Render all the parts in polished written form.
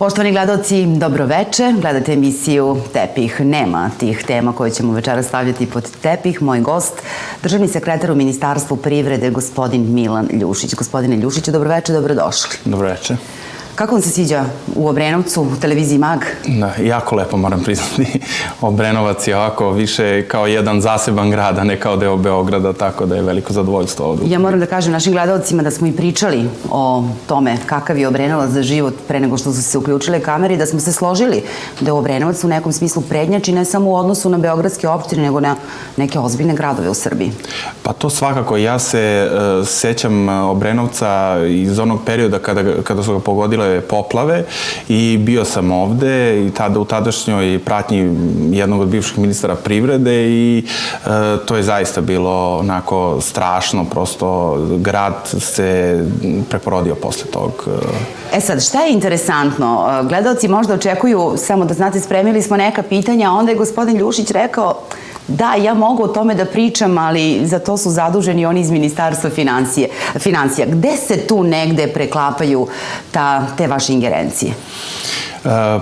Poštovani gledalci, dobroveče. Gledate emisiju Tepih. Nema tih tema koje ćemo večera stavljati pod tepih. Moj gost, državni sekretar u Ministarstvu privrede, gospodin Milan Ljušić. Gospodine Ljušiću, dobroveče, dobrodošli. Dobroveče. Kako vam se sviđa u Obrenovcu, u televiziji Mag? Da, jako lepo moram priznati. Obrenovac je ovako više kao jedan zaseban grad, a ne kao deo Beograda, tako da je veliko zadovoljstvo ovdje. Ja moram da kažem našim gledalcima da smo i pričali o tome kakav je Obrenovac za život pre nego što su se uključile kamere i da smo se složili da je Obrenovac u nekom smislu prednjači ne samo u odnosu na beogradske opštine, nego na neke ozbiljne gradove u Srbiji. Pa to svakako. Ja se sećam Obrenovca iz onog perioda kada su ga pogodile poplave i bio sam ovde i tada u tadašnjoj pratnji jednog od bivših ministara privrede i to je zaista bilo onako strašno, prosto grad se preporodio posle tog. E sad, šta je interesantno? Gledalci možda očekuju, samo da znate, spremili smo neka pitanja, a onda je gospodin Ljušić rekao da, ja mogu o tome da pričam, ali za to su zaduženi oni iz Ministarstva financija. Gde se tu negde preklapaju te vaše ingerencije?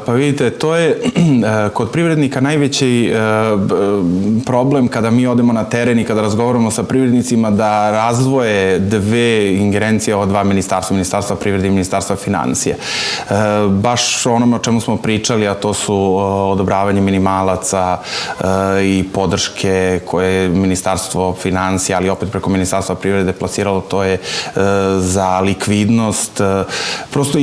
Pa vidite, to je kod privrednika najveći problem kada mi odemo na teren i kada razgovaramo sa privrednicima da razdvoje dve ingerencije ova dva ministarstva, Ministarstva privrede i Ministarstva financija. Baš onome o čemu smo pričali, a to su odobravanje minimalaca i podrške koje je Ministarstvo financija, ali opet preko Ministarstva privrede plasiralo, to je za likvidnost. Prosto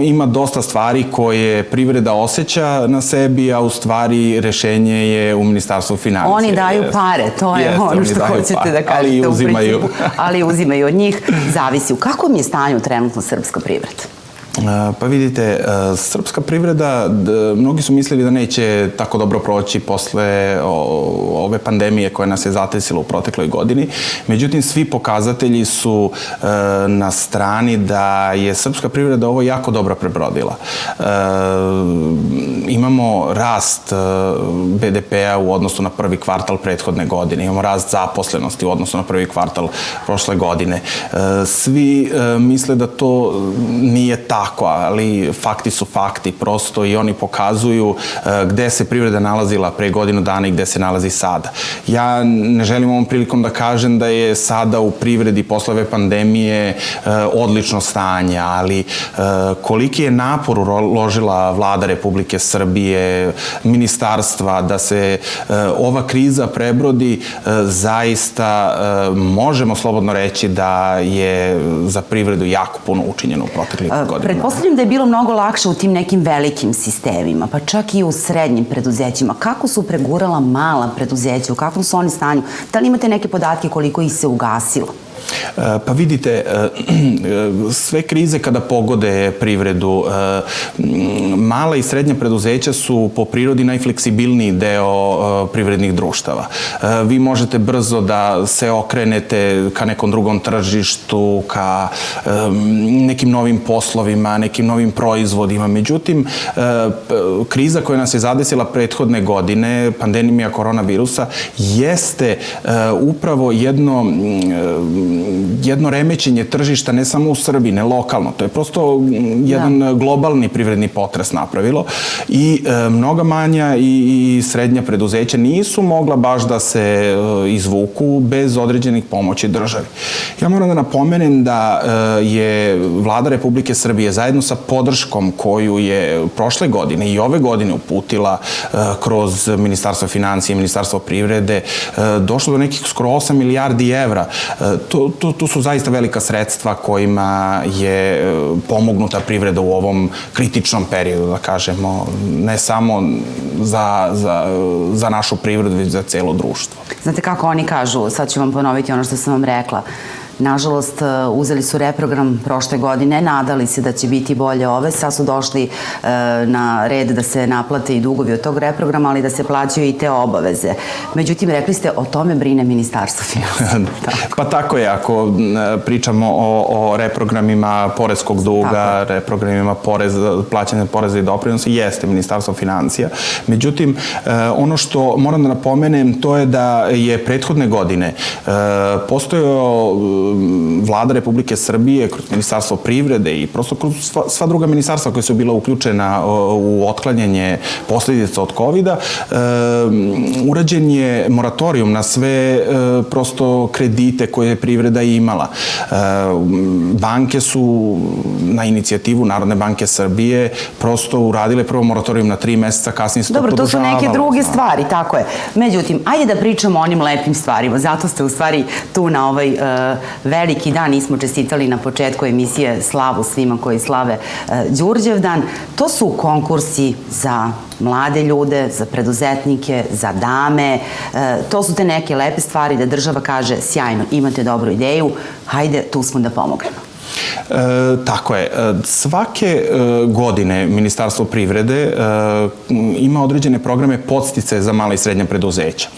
ima dosta stvari koje privreda osjeća na sebi, a u stvari rešenje je u Ministarstvu financija. Oni daju pare, to je ono što hoćete da kažete u principu, ali uzimaju od njih. Zavisi. U kakvom je stanju trenutno srpska privreda? Pa vidite, srpska privreda, mnogi su mislili da neće tako dobro proći posle ove pandemije koja nas je zatresila u protekloj godini. Međutim, svi pokazatelji su na strani da je srpska privreda ovo jako dobro prebrodila. Imamo rast BDP-a u odnosu na prvi kvartal prethodne godine. Imamo rast zaposlenosti u odnosu na prvi kvartal prošle godine. Svi misle da to nije tako, ali fakti su fakti, prosto, i oni pokazuju gde se privreda nalazila pre godinu dana i gde se nalazi sada. Ja ne želim ovom prilikom da kažem da je sada u privredi posle ove pandemije odlično stanje, ali koliki je napor uložila Vlada Republike Srbije, ministarstva, da se ova kriza prebrodi, zaista možemo slobodno reći da je za privredu jako puno učinjeno u proteklih godina. Pretpostavljam da je bilo mnogo lakše u tim nekim velikim sistemima, pa čak i u srednjim preduzećima. Kako su pregurala mala preduzeća? U kakvom su oni stanju? Da li imate neke podatke koliko ih se ugasilo? Pa vidite, sve krize kada pogode privredu, mala i srednja preduzeća su po prirodi najfleksibilniji deo privrednih društava. Vi možete brzo da se okrenete ka nekom drugom tržištu, ka nekim novim poslovima, nekim novim proizvodima. Međutim, kriza koja nas je zadesila prethodne godine, pandemija koronavirusa, jeste upravo jedno remećenje tržišta ne samo u Srbiji, ne lokalno. To je prosto jedan globalni privredni potres napravilo i mnoga manja i srednja preduzeća nisu mogla baš da se izvuku bez određenih pomoći državi. Ja moram da napomenem da je Vlada Republike Srbije zajedno sa podrškom koju je prošle godine i ove godine uputila kroz Ministarstvo financije i Ministarstvo privrede došlo do nekih skoro 8 milijardi evra. To su zaista velika sredstva kojima je pomognuta privreda u ovom kritičnom periodu, da kažemo, ne samo za našu privredu, već za celo društvo. Znate kako oni kažu, sad ću vam ponoviti ono što sam vam rekla, nažalost, uzeli su reprogram prošle godine, nadali se da će biti bolje ove, sad su došli na red da se naplate i dugovi od tog reprograma, ali da se plaćaju i te obaveze. Međutim, rekli ste, o tome brine Ministarstvo financija. Pa tako je, ako pričamo o reprogramima poreskog duga, reprogramima plaćanja poreza i doprinosa, jeste Ministarstvo financija. Međutim, ono što moram da napomenem, to je da je prethodne godine postojao Vlada Republike Srbije, kroz Ministarstvo privrede i prosto kroz sva druga ministarstva koja su bila uključena u otklanjanje posljedica od COVID-a, urađen je moratorijum na sve prosto kredite koje je privreda imala. Banke su na inicijativu Narodne banke Srbije prosto uradile prvo moratorijum na 3 meseca, kasnije se to produžavalo. Dobro, to su neke druge stvari, tako je. Međutim, ajde da pričamo o onim lepim stvarima. Zato ste u stvari tu na ovaj veliki dan. Nismo čestitali na početku emisije slavu svima koji slave Đurđevdan. To su konkursi za mlade ljude, za preduzetnike, za dame. To su te neke lepe stvari da država kaže sjajno, imate dobru ideju, hajde, tu smo da pomognemo. Tako je. Svake godine Ministarstvo privrede ima određene programe podsticaje za mala i srednja preduzeća.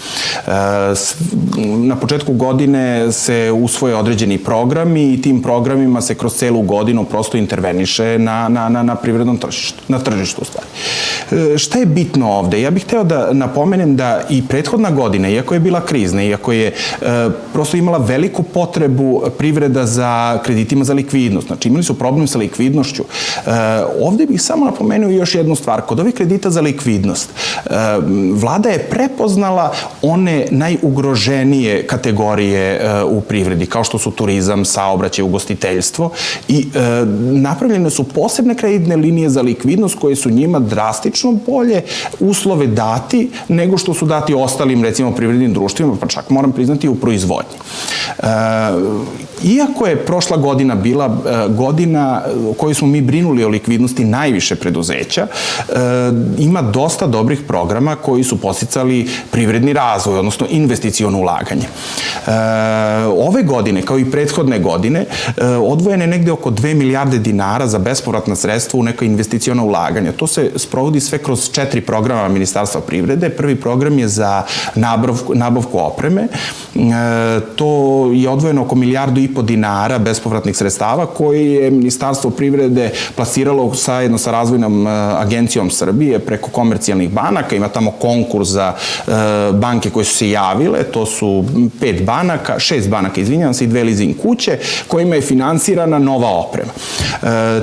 Na početku godine se usvoje određeni programi i tim programima se kroz celu godinu prosto interveniše na privrednom tržištu, na tržištu u stvari. Šta je bitno ovde? Ja bih hteo da napomenem da i prethodna godina, iako je bila krizna, iako je prosto imala veliku potrebu privreda za kreditima za likvidnost, znači imali su problem sa likvidnošću. Ovde bih samo napomenuo još jednu stvar. Kod ovih kredita za likvidnost, vlada je prepoznala one najugroženije kategorije u privredi, kao što su turizam, saobraćaj, ugostiteljstvo i napravljene su posebne kreditne linije za likvidnost koje su njima drastično bolje uslove dati nego što su dati ostalim, recimo, privrednim društvima, pa čak moram priznati u proizvodnji. Iako je prošla godina bila godina u kojoj smo mi brinuli o likvidnosti najviše preduzeća, ima dosta dobrih programa koji su podsticali privredni razvoj, odnosno investiciono ulaganje. Ove godine, kao i prethodne godine, odvojene je negde oko 2 milijarde dinara za bespovratna sredstva u neka investiciona ulaganja. To se sprovodi sve kroz 4 programa Ministarstva privrede. Prvi program je za nabavku opreme. To je odvojeno oko 1,5 milijarde dinara bespovratnih sredstava koje je Ministarstvo privrede plasiralo zajedno sa Razvojnom agencijom Srbije preko komercijalnih banaka. Ima tamo konkurs za banke koje su se javile. To su 6 banaka, izvinjavam se, i 2 leasing kuće kojima je finansirana nova oprema.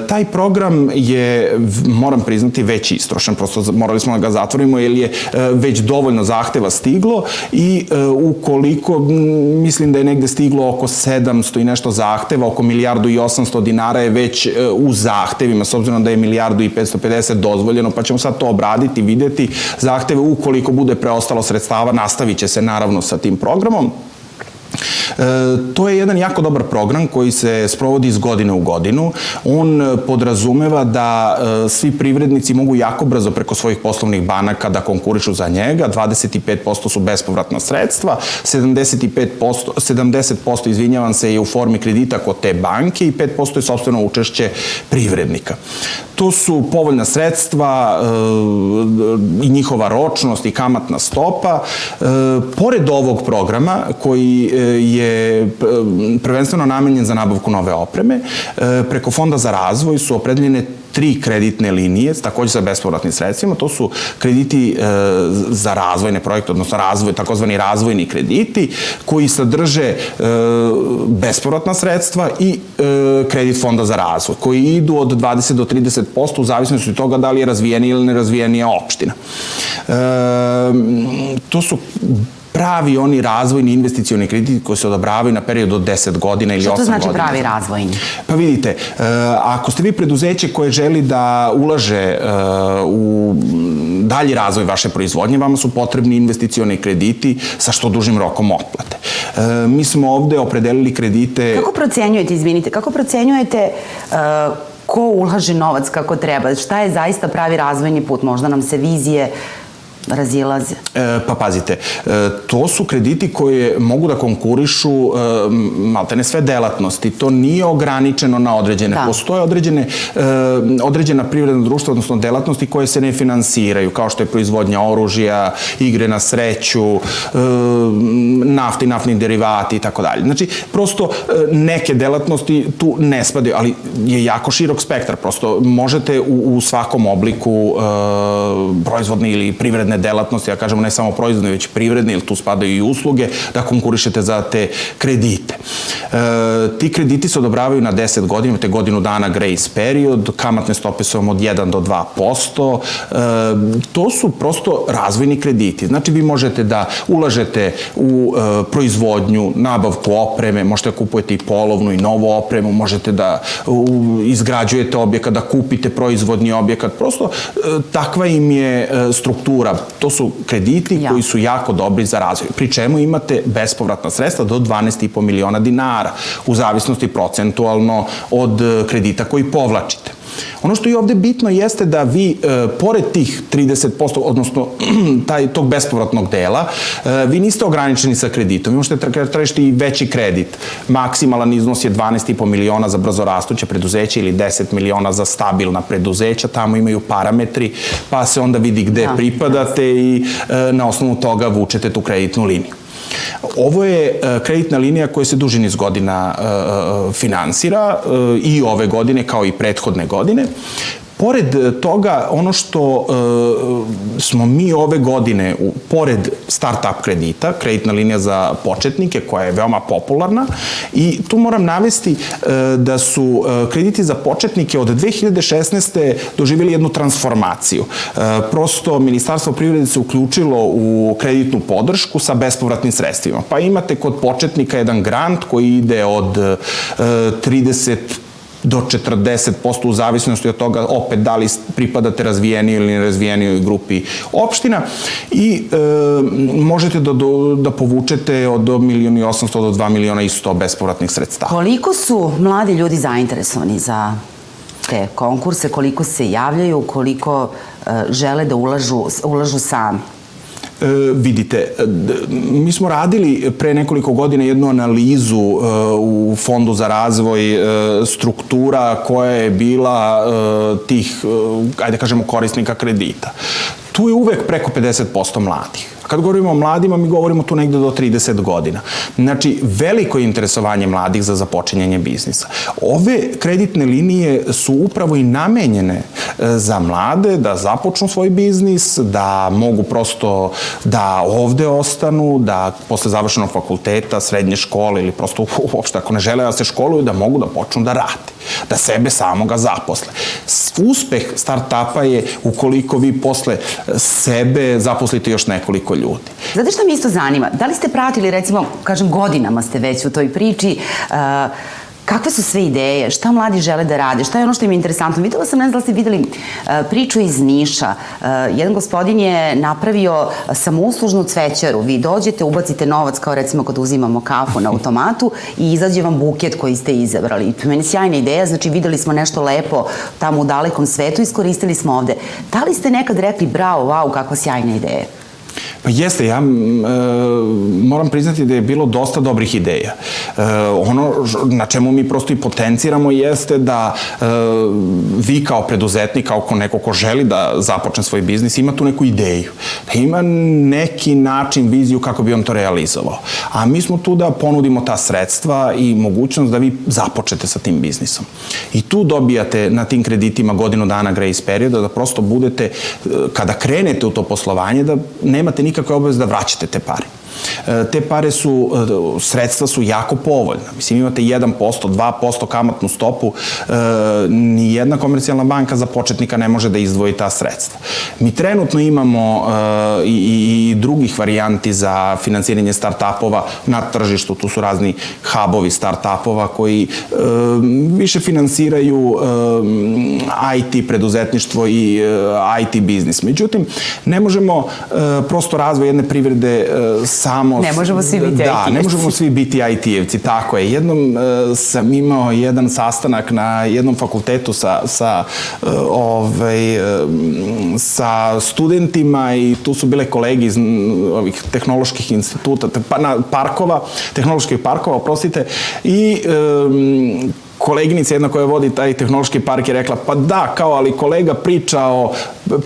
Taj program je, moram priznati, već istrošen. Prosto morali smo da ga zatvorimo jer je već dovoljno zahteva stiglo i ukoliko, mislim da je negde stiglo oko 700 i nešto zahteva, oko 1,8 milijarde dinara je već u zahtevima, s obzirom da je 1,550 milijardi dozvoljeno, pa ćemo sad to obraditi, videti zahteve. Ukoliko bude preostalo sredstava, nastavit će se naravno sa tim programom. To je jedan jako dobar program koji se sprovodi iz godine u godinu. On podrazumeva da svi privrednici mogu jako brzo preko svojih poslovnih banaka da konkurišu za njega. 25% su bespovratna sredstva, 70% izvinjavam se, je u formi kredita kod te banke i 5% je sopstveno učešće privrednika. To su povoljna sredstva i njihova ročnost i kamatna stopa. Pored ovog programa, koji je prvenstveno namenjen za nabavku nove opreme, preko Fonda za razvoj su opredeljene 3 kreditne linije, takođe sa bespovratnim sredstvima. To su krediti za razvojne projekte, odnosno takozvani razvojni krediti, koji sadrže bespovratna sredstva i kredit Fonda za razvoj, koji idu od 20 do 30% u zavisnosti od toga da li je razvijenija ili nerazvijenija opština. To su pravi oni razvojni investicioni krediti koji se odobravaju na period od 10 godina ili 8 godina. Što to znači pravi razvojni? Pa vidite, ako ste vi preduzeće koje želi da ulaže u dalji razvoj vaše proizvodnje, vama su potrebni investicioni krediti sa što dužim rokom otplate. Mi smo ovde opredelili kredite... Kako procenjujete, izvinite, kako procenjujete ko ulaže novac kako treba? Šta je zaista pravi razvojni put? Možda nam se vizije razilaze? Pa pazite, to su krediti koje mogu da konkurišu maltene sve delatnosti. To nije ograničeno na određene. Postoje određena privredna društva, odnosno delatnosti koje se ne finansiraju, kao što je proizvodnja oružja, igre na sreću, nafte i naftni derivati i tako dalje. Znači, prosto neke delatnosti tu ne spadaju, ali je jako širok spektar. Prosto možete u svakom obliku proizvodne ili privredne privredne delatnosti, ja kažemo ne samo proizvodne, već privredne, jer tu spadaju i usluge, da konkurišete za te kredite. Ti krediti se odobravaju na 10 godina, imate godinu dana grace period, kamatne stope su vam od 1 do 2%, to su prosto razvojni krediti. Znači, vi možete da ulažete u proizvodnju, nabavku opreme, možete da kupujete i polovnu i novu opremu, možete da izgrađujete objekat, da kupite proizvodni objekat. Prosto takva im je struktura. To su krediti koji su jako dobri za razvoj. Pri čemu imate bespovratna sredstva do 12,5 miliona dinara, u zavisnosti procentualno od kredita koji povlačite. Ono što je ovde bitno jeste da vi, pored tih 30%, odnosno tog bespovratnog dela, vi niste ograničeni sa kreditom. Vi možete tražiti i veći kredit. Maksimalan iznos je 12,5 miliona za brzorastuće preduzeće ili 10 miliona za stabilna preduzeća. Tamo imaju parametri, pa se onda vidi gde pripadate i na osnovu toga vučete tu kreditnu liniju. Ovo je kreditna linija koja se duži niz godina finansira i ove godine kao i prethodne godine. Pored toga, ono što smo mi ove godine, pored start-up kredita, kreditna linija za početnike koja je veoma popularna, i tu moram navesti da su krediti za početnike od 2016. doživjeli jednu transformaciju. Prosto, Ministarstvo privrede se uključilo u kreditnu podršku sa bespovratnim sredstvima. Pa imate kod početnika jedan grant koji ide od 30 do 40% u zavisnosti od toga opet da li pripadate razvijenijoj ili nerazvijenijoj grupi opština i možete da povučete od 1.800.000 do 2.100.000 bespovratnih sredstava. Koliko su mladi ljudi zainteresovani za te konkurse, koliko se javljaju, koliko žele da ulažu sami? Vidite, mi smo radili pre nekoliko godina jednu analizu u Fondu za razvoj struktura koja je bila tih, ajde kažemo, korisnika kredita. Tu je uvek preko 50% mladih. Kad govorimo o mladima, mi govorimo tu negde do 30 godina. Znači, veliko je interesovanje mladih za započinjanje biznisa. Ove kreditne linije su upravo i namenjene za mlade da započnu svoj biznis, da mogu prosto da ovde ostanu, da posle završenog fakulteta, srednje škole ili prosto uopšte ako ne žele da se školuju, da mogu da počnu da rade, da sebe samoga zaposle. Uspeh start-upa je ukoliko vi posle sebe zaposlite još nekoliko ljudi. Znate šta mi isto zanima? Da li ste pratili, recimo, kažem, godinama ste već u toj priči, kakve su sve ideje, šta mladi žele da rade, šta je ono što im je interesantno? Videla sam, ne znam da li ste videli priču iz Niša. Jedan gospodin je napravio samouslužnu cvećaru. Vi dođete, ubacite novac, kao recimo kad uzimamo kafu na automatu, i izađe vam buket koji ste izabrali. Meni je sjajna ideja, znači videli smo nešto lepo tamo u dalekom svetu, iskoristili smo ovde. Da li ste nekad rekli, bravo, wow, kakva sjajna ideja? Pa jeste, ja moram priznati da je bilo dosta dobrih ideja. Ono na čemu mi prosto i potenciramo jeste da vi kao preduzetnik, kao neko ko želi da započne svoj biznis, ima tu neku ideju, da ima neki način, viziju kako bi on to realizovao. A mi smo tu da ponudimo ta sredstva i mogućnost da vi započete sa tim biznisom. I tu dobijate na tim kreditima godinu dana grace perioda, da prosto budete, kada krenete u to poslovanje, da nemate nikakve obaveze da vraćate te pare. Te pare su, sredstva su jako povoljna. Mislim, imate 1%, 2% kamatnu stopu, ni jedna komercijalna banka za početnika ne može da izdvoji ta sredstva. Mi trenutno imamo i drugih varijanti za finansiranje start-upova na tržištu, tu su razni hubovi start-upova koji više finansiraju IT preduzetništvo i IT biznis. Međutim, ne možemo prosto razvoj jedne privrede samo... Ne možemo svi biti IT-evci. Da, ne možemo svi biti IT-evci, tako je. Jednom sam imao jedan sastanak na jednom fakultetu sa studentima i tu su bile kolege iz ovih tehnoloških instituta, tehnoloških parkova, oprostite, i koleginica jedna koja vodi taj tehnološki park je rekla, pa da, kao, ali kolega priča o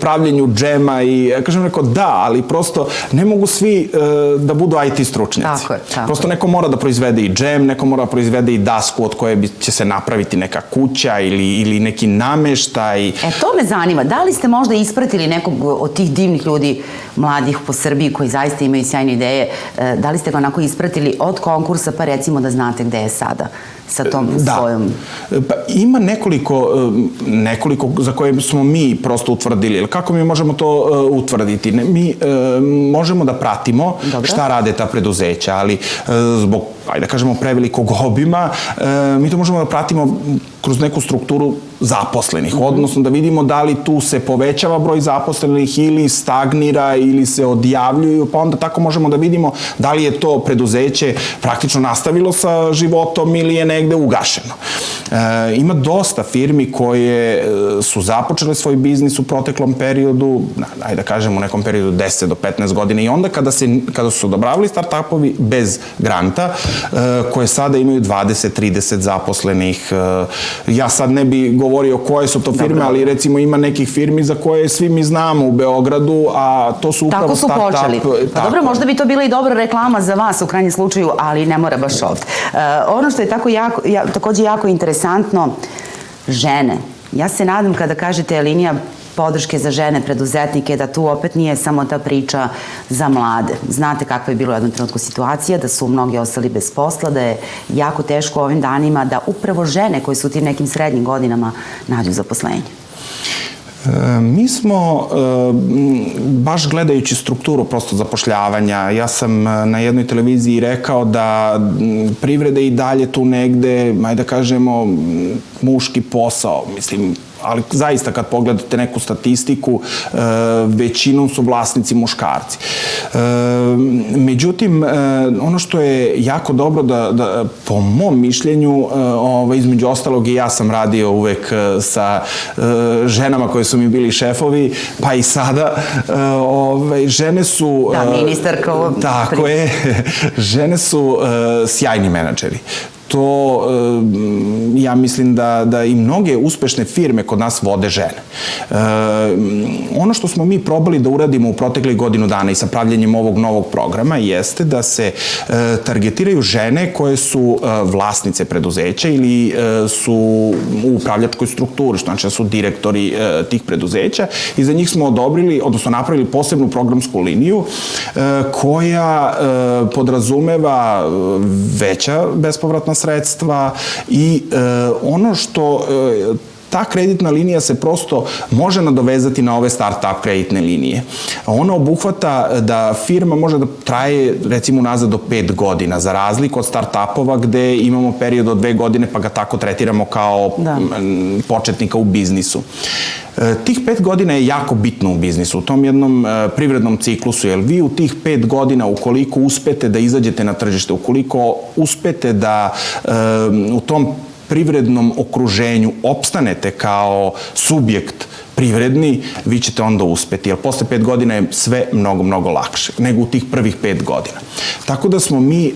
pravljenju džema i ja kažem, rekao, da, ali prosto ne mogu svi da budu IT stručnjaci. Tako je, tako. Prosto neko mora da proizvede i džem, neko mora da proizvede i dasku od koje će se napraviti neka kuća ili neki nameštaj. To me zanima. Da li ste možda ispratili nekog od tih divnih ljudi, mladih po Srbiji, koji zaista imaju sjajne ideje, da li ste ga onako ispratili od konkursa, pa recimo da znate gde je sada sa tom svojom... Pa ima nekoliko za koje smo mi prosto utvrdili. Kako mi možemo to utvrditi? Mi možemo da pratimo šta rade ta preduzeća, ali zbog, ajde da kažemo, prevelikog obima, mi to možemo da pratimo kroz neku strukturu zaposlenih, odnosno da vidimo da li tu se povećava broj zaposlenih ili stagnira ili se odjavljuju, pa onda tako možemo da vidimo da li je to preduzeće praktično nastavilo sa životom ili je negde ugašeno. Ima dosta firmi koje su započele svoj biznis u proteklom periodu, ajde da kažemo u nekom periodu 10 do 15 godina, i onda kada su se odobravali start-upovi bez granta, koje sada imaju 20-30 zaposlenih. Ja sad ne bi govorio koje su to firme, ali recimo ima nekih firmi za koje svi mi znamo u Beogradu, a to su upravo start-up. Tako su počeli. Pa dobro, možda bi to bila i dobra reklama za vas u krajnjem slučaju, ali ne mora baš ovde. Ono što je takođe jako interesantno, žene. Ja se nadam kada kažete linija podrške za žene preduzetnike, da tu opet nije samo ta priča za mlade. Znate kakva je bila u jednom trenutku situacija, da su mnogi ostali bez posla, da je jako teško ovim danima da upravo žene koje su u tim nekim srednjim godinama nađu zaposlenje. Mi smo, baš gledajući strukturu prosto zapošljavanja, ja sam na jednoj televiziji rekao da privreda i dalje tu negde, ajde da kažemo, muški posao, mislim, ali zaista kad pogledate neku statistiku, većinom su vlasnici muškarci. Međutim, ono što je jako dobro da po mom mišljenju, između ostalog i ja sam radio uvek sa ženama koje su mi bili šefovi, pa i sada, žene su... Da, ministarka ovo... Tako je, žene su sjajni menadžeri. To, ja mislim da i mnoge uspešne firme kod nas vode žene. Ono što smo mi probali da uradimo u proteklih godinu dana i sa pravljenjem ovog novog programa jeste da se targetiraju žene koje su vlasnice preduzeća ili su u upravljačkoj strukturi, što znači da su direktori tih preduzeća, i za njih smo odobrili, odnosno napravili posebnu programsku liniju koja podrazumeva veća bespovratna sredstva i ono što ta kreditna linija se prosto može nadovezati na ove start-up kreditne linije. Ona obuhvata da firma može da traje recimo nazad do 5 godina, za razliku od start-upova gde imamo period od 2 godine pa ga tako tretiramo kao početnika u biznisu. Tih 5 godina je jako bitno u biznisu, u tom jednom privrednom ciklusu, jer vi u tih 5 godina, ukoliko uspete da izađete na tržište, ukoliko uspete da u tom privrednom okruženju opstanete kao subjekt privredni, vi ćete onda uspeti, jer posle 5 godina je sve mnogo, mnogo lakše nego u tih prvih 5 godina. Tako da smo mi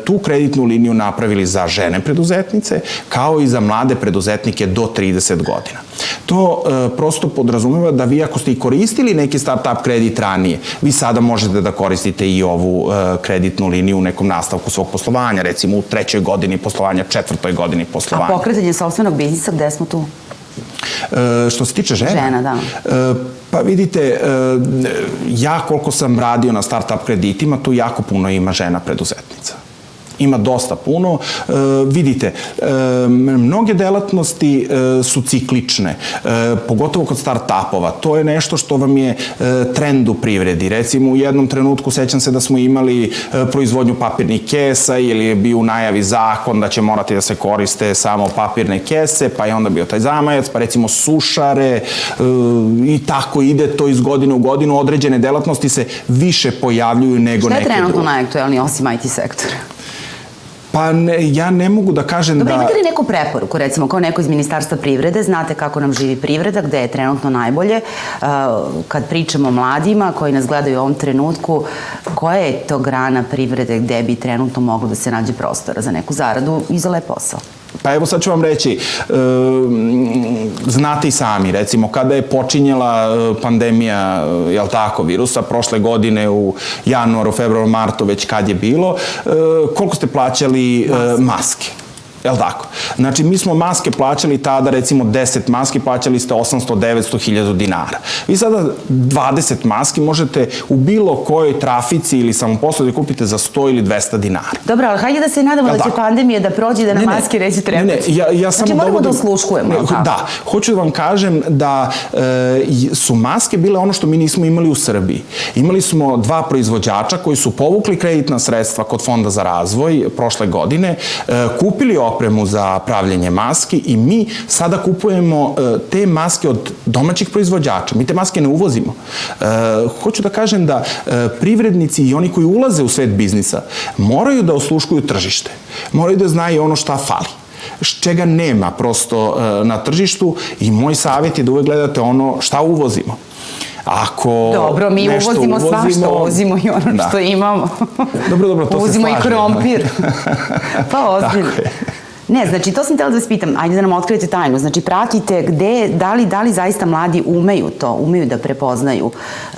tu kreditnu liniju napravili za žene preduzetnice, kao i za mlade preduzetnike do 30 godina. To prosto podrazumeva da vi ako ste i koristili neki start-up kredit ranije, vi sada možete da koristite i ovu kreditnu liniju u nekom nastavku svog poslovanja, recimo u 3. godini poslovanja, 4. godini poslovanja. A pokretanje sopstvenog biznisa, gde smo tu? Što se tiče žena? Žena, da. Pa vidite, ja koliko sam radio na start-up kreditima, tu jako puno ima žena preduzetnica. Ima dosta puno. Vidite, mnoge delatnosti su ciklične, pogotovo kod start-upova. To je nešto što vam je trend u privredi. Recimo, u jednom trenutku sećam se da smo imali proizvodnju papirnih kesa ili je bio u najavi zakon da će morati da se koriste samo papirne kese, pa je onda bio taj zamajac, pa recimo sušare i tako ide to iz godine u godinu. Određene delatnosti se više pojavljuju nego neke druge. Šta je trenutno najaktuelnije osim IT sektora? Pa ja ne mogu da kažem da... Dobro, imate li neku preporuku, recimo, kao neko iz Ministarstva privrede, znate kako nam živi privreda, gde je trenutno najbolje, kad pričamo o mladima koji nas gledaju u ovom trenutku, koja je to grana privrede gde bi trenutno moglo da se nađe prostora za neku zaradu i za lep posao? Pa evo sad ću vam reći, znate i sami, recimo, kada je počinjela pandemija, jel tako, virusa, prošle godine u januaru, februaru, martu, već kad je bilo, koliko ste plaćali maske? Jel' tako? Znači, mi smo maske plaćali tada, recimo 10 maski, plaćali ste 800, 900, 1000 dinara. Vi sada 20 maski možete u bilo kojoj trafici ili samoposluzi kupite za 100 ili 200 dinara. Dobro, ali hajde da se nadamo da će pandemija da prođe i da na maske neće trebati. Znači, moramo da osluškujemo. Da, hoću da vam kažem da su maske bile ono što mi nismo imali u Srbiji. Imali smo 2 proizvođača koji su povukli kreditna sredstva kod Fonda za razvoj prošle godine, kupili opremu za pravljenje maski i mi sada kupujemo te maske od domaćih proizvođača. Mi te maske ne uvozimo. Hoću da kažem da privrednici i oni koji ulaze u svet biznisa moraju da osluškuju tržište. Moraju da znaju ono šta fali, čega nema prosto na tržištu i moj savjet je da uvek gledate ono šta uvozimo. Dobro, mi uvozimo svašta, uvozimo i ono što imamo. Dobro, to se slaže. Uvozimo i krompir. Pa ozbiljno. Ne, znači, to sam htjela da vas pitam, ajde da nam otkrijete tajnu, znači, pratite gde, da li zaista mladi umeju to, umeju da prepoznaju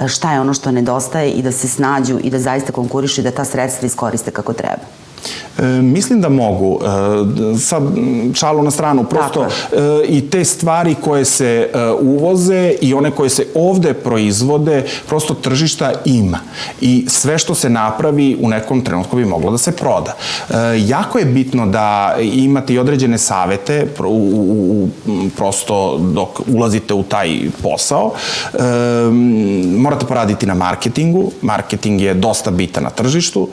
šta je ono što nedostaje i da se snađu i da zaista konkurišu i da ta sredstva iskoriste kako treba? Mislim da mogu. Sad, šalu na stranu, prosto i te stvari koje se uvoze i one koje se ovde proizvode, prosto tržišta ima. I sve što se napravi u nekom trenutku bi moglo da se proda. Jako je bitno da imate i određene savete prosto dok ulazite u taj posao. Morate poraditi na marketingu. Marketing je dosta bitan na tržištu.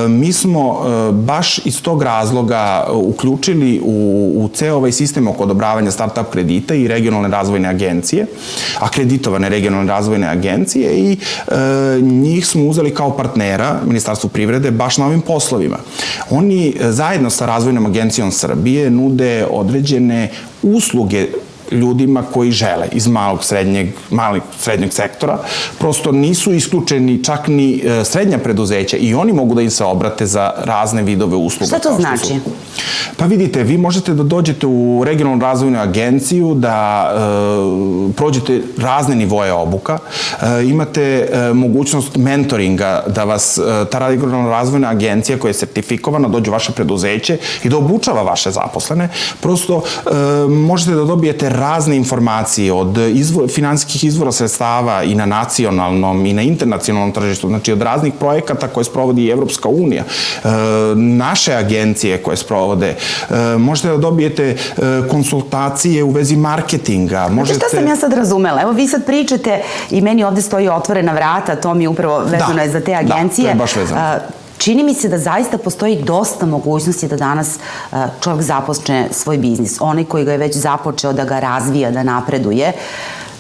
Mi smo baš iz tog razloga uključili u ceo ovaj sistem oko odobravanja start-up kredita i regionalne razvojne agencije, akreditovane regionalne razvojne agencije i njih smo uzeli kao partnera Ministarstvu privrede baš na ovim poslovima. Oni zajedno sa Razvojnom agencijom Srbije nude određene usluge ljudima koji žele iz malog, srednjeg sektora. Prosto nisu isključeni čak ni srednja preduzeća i oni mogu da im se obrate za razne vidove usluga. Šta to znači? Pa vidite, vi možete da dođete u regionalnu razvojnu agenciju, da prođete razne nivoje obuka, imate mogućnost mentoringa, da vas ta regionalna razvojna agencija koja je sertifikovana dođe u vaše preduzeće i da obučava vaše zaposlene. Prosto možete da dobijete razne informacije od finansijskih izvora sredstava i na nacionalnom i na internacionalnom tržištu, znači od raznih projekata koje sprovodi i Evropska unija, naše agencije koje sprovode, možete da dobijete konsultacije u vezi marketinga. Znači šta sam ja sad razumela? Evo vi sad pričate i meni ovde stoji otvorena vrata, to mi je upravo vezano za te agencije. Da, to je baš vezano. Čini mi se da zaista postoji dosta mogućnosti da danas čovjek započne svoj biznis. Onaj koji ga je već započeo da ga razvija, da napreduje.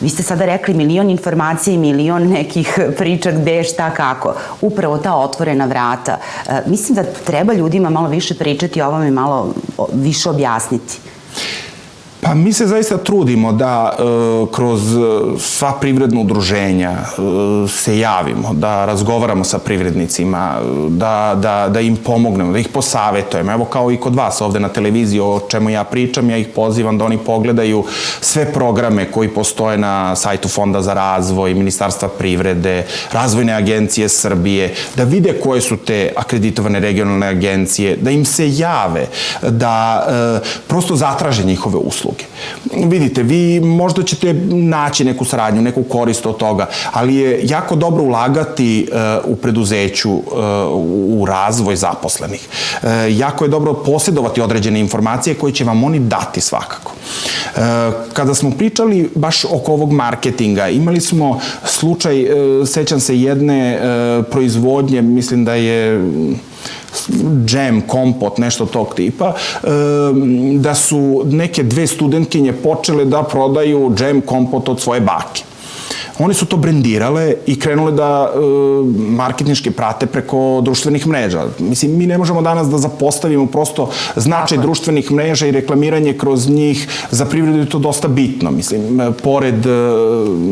Vi ste sada rekli milion informacija i milion nekih priča gde, šta, kako. Upravo ta otvorena vrata. Mislim da treba ljudima malo više pričati o ovome i malo više objasniti. Pa mi se zaista trudimo da kroz sva privredna udruženja se javimo, da razgovaramo sa privrednicima, da im pomognemo, da ih posavetujemo. Evo kao i kod vas ovde na televiziji o čemu ja pričam, ja ih pozivam da oni pogledaju sve programe koji postoje na sajtu Fonda za razvoj, Ministarstva privrede, Razvojne agencije Srbije, da vide koje su te akreditovane regionalne agencije, da im se jave, da prosto zatraže njihove usluge. Vidite, vi možda ćete naći neku saradnju, neku korist od toga, ali je jako dobro ulagati u preduzeću, u razvoj zaposlenih. Jako je dobro posjedovati određene informacije koje će vam oni dati svakako. Kada smo pričali baš oko ovog marketinga, imali smo slučaj, sećam se jedne proizvodnje, mislim da je džem, kompot, nešto tog tipa, da su neke 2 studentkinje počele da prodaju džem, kompot od svoje bake. One su to brendirale i krenule da marketinški prate preko društvenih mreža. Mislim, mi ne možemo danas da zapostavimo prosto značaj društvenih mreža i reklamiranje kroz njih. Za privredu je to dosta bitno. Mislim, pored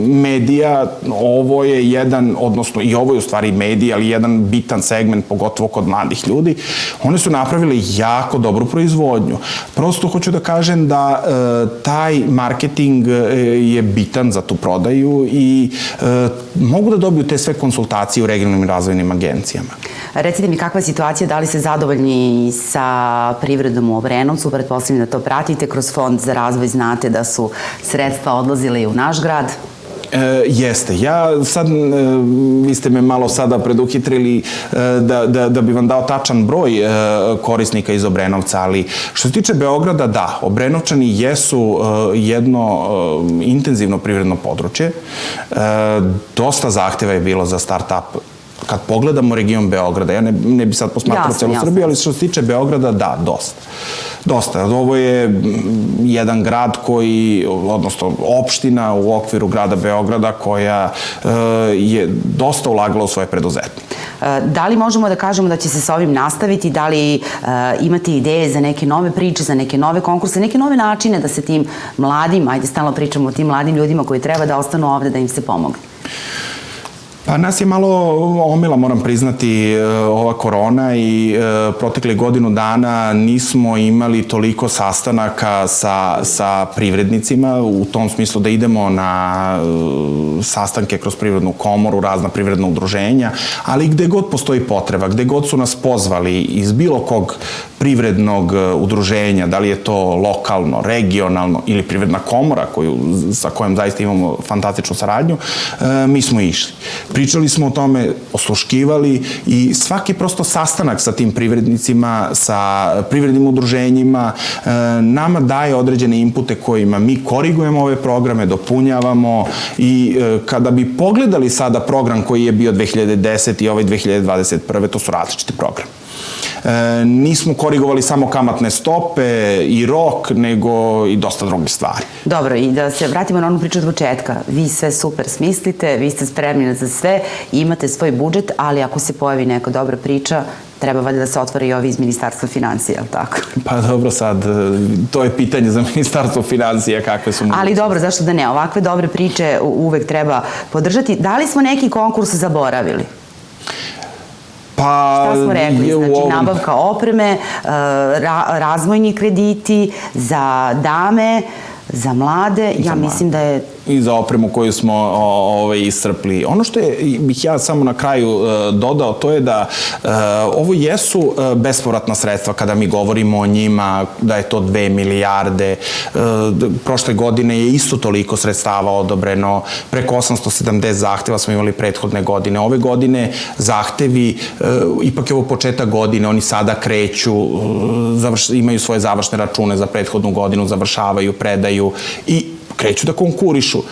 medija, ovo je jedan, odnosno i ovo je u stvari medija, ali jedan bitan segment, pogotovo kod mladih ljudi. One su napravili jako dobru proizvodnju. Prosto hoću da kažem da taj marketing je bitan za tu prodaju i mogu da dobiju te sve konsultacije u regionalnim razvojnim agencijama. Recite mi kakva je situacija, da li ste zadovoljni sa privredom u Obrenovcu, pretpostavljam da to pratite, kroz Fond za razvoj znate da su sredstva odlazile i u naš grad? Jeste. Ja sad, vi ste me malo sada preduhitrili da bi vam dao tačan broj korisnika iz Obrenovca, ali što se tiče Beograda, da, Obrenovčani jesu jedno intenzivno privredno područje. Dosta zahteva je bilo za start-up. Kad pogledamo region Beograda, ja ne bi sad posmatrao celu Srbiju, ali što se tiče Beograda, da, dosta. Dosta. Ovo je jedan grad koji, odnosno opština u okviru grada Beograda koja je dosta ulagala u svoje preduzetnike. Da li možemo da kažemo da će se sa ovim nastaviti? Da li imate ideje za neke nove priče, za neke nove konkurse, neke nove načine da se tim mladim, ajde stalno pričamo o tim mladim ljudima koji treba da ostanu ovde, da im se pomogne? Pa nas je malo omela, moram priznati, ova korona i protekle godinu dana nismo imali toliko sastanaka sa privrednicima, u tom smislu da idemo na sastanke kroz Privrednu komoru, razna privredna udruženja, ali gde god postoji potreba, gde god su nas pozvali iz bilo kog privrednog udruženja, da li je to lokalno, regionalno ili Privredna komora sa kojom zaista imamo fantastičnu saradnju, mi smo išli. Pričali smo o tome, osluškivali i svaki prosto sastanak sa tim privrednicima, sa privrednim udruženjima, nama daje određene inpute kojima mi korigujemo ove programe, dopunjavamo i kada bi pogledali sada program koji je bio 2010 i ovaj 2021. to su različiti programi. Nismo korigovali samo kamatne stope i rok, nego i dosta drugih stvari. Dobro, i da se vratimo na onu priču od početka. Vi sve super smislite, vi ste spremni za sve, imate svoj budžet, ali ako se pojavi neka dobra priča, treba valjda da se otvore i ovi iz Ministarstva financija, ali tako? Pa dobro, sad, to je pitanje za Ministarstvo financija, kakve su mogućnosti. Ali dobro, zašto da ne? Ovakve dobre priče uvek treba podržati. Da li smo neki konkurs zaboravili? Šta smo rekli? Znači, nabavka opreme, razvojni krediti za dame, za mlade, ja mislim da je... I za opremu koju smo iscrpli. Ono što bih ja samo na kraju dodao, to je da ovo jesu bespovratna sredstva kada mi govorimo o njima, da je to 2 milijarde. Prošle godine je isto toliko sredstava odobreno, preko 870 zahteva smo imali prethodne godine. Ove godine zahtevi, ipak je ovo početak godine, oni sada kreću, imaju svoje završne račune za prethodnu godinu, završavaju, predaju i kreću da konkurišu.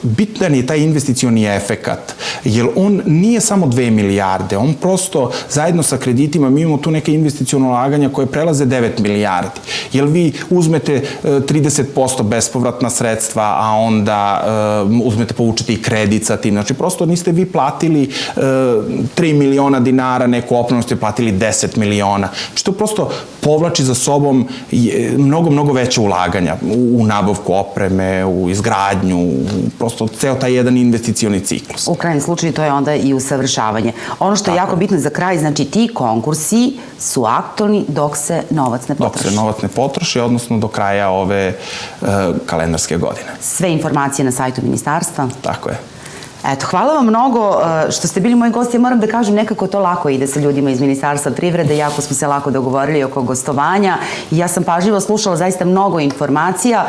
Bitan je taj investicioni efekat, jer on nije samo 2 milijarde, on prosto zajedno sa kreditima, mi imamo tu neke investicione ulaganja koje prelaze 9 milijardi. Jer vi uzmete 30% bespovratna sredstva, a onda uzmete, povučete i kredit sa tim. Znači, prosto niste vi platili 3 miliona dinara, neku opremu ste platili 10 miliona. Znači, to prosto povlači za sobom mnogo veće ulaganja u nabavku opreme, u izgradnju, prosto ceo taj jedan investicioni ciklus. U krajnjem slučaju to je onda i usavršavanje. Ono što je jako bitno za kraj, znači ti konkursi su aktualni dok se novac ne potroši. Dok se novac ne potroši, odnosno do kraja ove kalendarske godine. Sve informacije na sajtu ministarstva? Tako je. Eto, hvala vam mnogo što ste bili moji gosti. Ja moram da kažem, nekako to lako ide sa ljudima iz Ministarstva privrede, jako smo se lako dogovorili oko gostovanja i ja sam pažljivo slušala zaista mnogo informacija.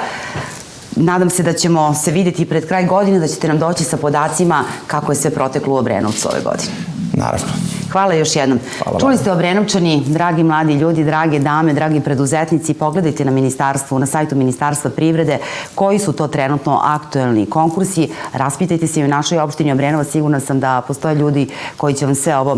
Nadam se da ćemo se vidjeti pred kraj godine, da ćete nam doći sa podacima kako je sve proteklo u Obrenovcu ove godine. Naravno. Hvala još jednom. Čuli ste Obrenovčani, dragi mladi ljudi, drage dame, dragi preduzetnici, pogledajte na sajtu Ministarstva privrede koji su to trenutno aktuelni konkursi. Raspitajte se i u našoj opštini Obrenovac, sigurna sam da postoje ljudi koji će vam sve ovo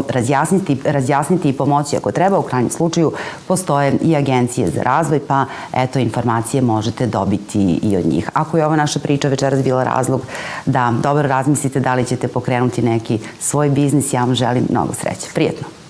razjasniti i pomoći ako treba. U krajnjem slučaju postoje i agencije za razvoj, pa eto, informacije možete dobiti i od njih. Ako je ova naša priča večeras bila razlog da dobro razmislite da li ćete pokrenuti neki svoj biznis, ja vam želim mnogo sreće. Prijetno!